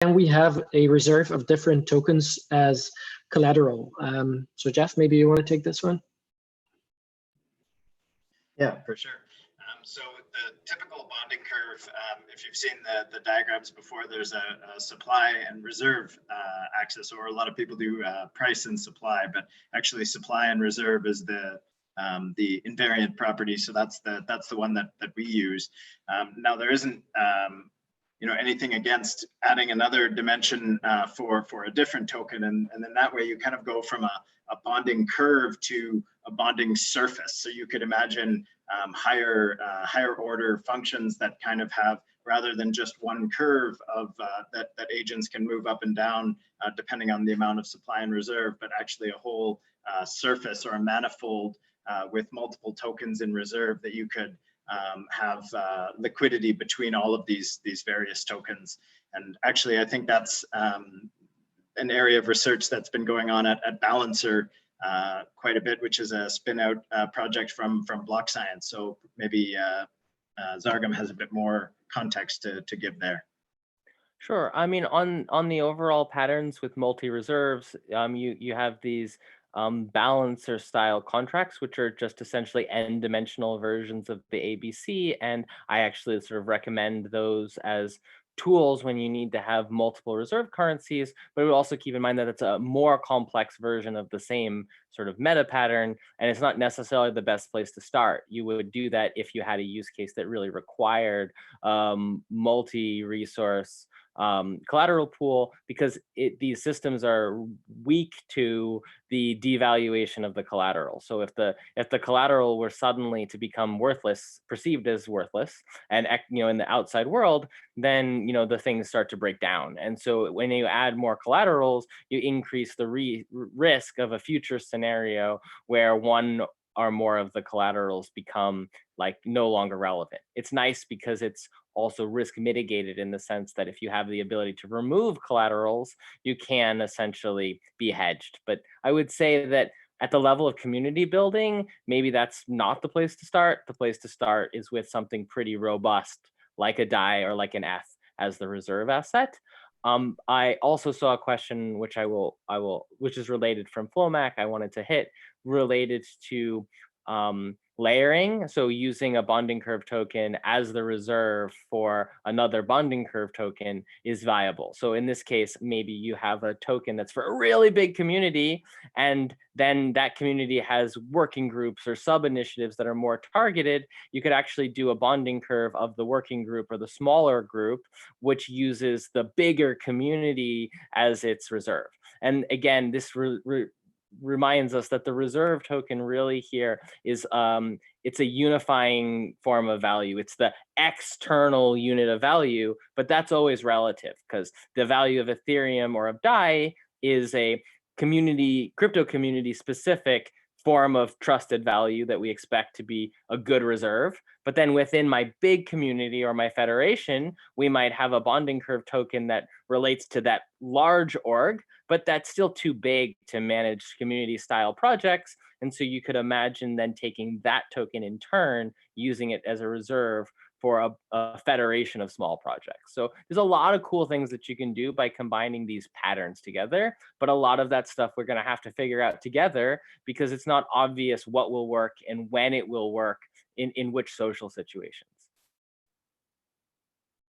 and we have a reserve of different tokens as collateral. So Jeff, maybe you want to take this one? Yeah, for sure. So the typical bonding curve, if you've seen the diagrams before, there's a supply and reserve axis, or a lot of people do price and supply, but actually supply and reserve is the invariant property. So that's the one that we use. Now there isn't anything against adding another dimension for a different token, and then that way you kind of go from a bonding curve to a bonding surface. So you could imagine higher order functions that kind of have, rather than just one curve of that agents can move up and down depending on the amount of supply and reserve, but actually a whole surface or a manifold with multiple tokens in reserve that you could have liquidity between all of these various tokens. And actually, I think that's an area of research that's been going on at Balancer quite a bit, which is a spin-out project from Block Science. So maybe Zargham has a bit more context to give there. Sure. I mean, on the overall patterns with multi-reserves, you have these balancer style contracts, which are just essentially n-dimensional versions of the ABC. And I actually sort of recommend those as tools when you need to have multiple reserve currencies, but we also keep in mind that it's a more complex version of the same sort of meta pattern, and it's not necessarily the best place to start. You would do that if you had a use case that really required multi-resource collateral pool, because these systems are weak to the devaluation of the collateral. So if the collateral were suddenly to become worthless, perceived as worthless, and in the outside world, then the things start to break down. And so when you add more collaterals, you increase the risk of a future scenario where one or more of the collaterals become like no longer relevant. It's nice because it's also risk mitigated in the sense that if you have the ability to remove collaterals, you can essentially be hedged. But I would say that at the level of community building, maybe that's not the place to start. The place to start is with something pretty robust, like a DAI or like an F as the reserve asset. I also saw a question which which is related from Flomac. I wanted to hit related to layering. So using a bonding curve token as the reserve for another bonding curve token is viable. So in this case, maybe you have a token that's for a really big community, and then that community has working groups or sub initiatives that are more targeted. You could actually do a bonding curve of the working group or the smaller group, which uses the bigger community as its reserve. And again, this reminds us that the reserve token really here is it's a unifying form of value. It's the external unit of value, but that's always relative, because the value of Ethereum or of DAI is a crypto community specific form of trusted value that we expect to be a good reserve. But then within my big community or my federation, we might have a bonding curve token that relates to that large org, but that's still too big to manage community style projects. And so you could imagine then taking that token in turn, using it as a reserve for a federation of small projects. So there's a lot of cool things that you can do by combining these patterns together, but a lot of that stuff we're going to have to figure out together, because it's not obvious what will work and when it will work in which social situations.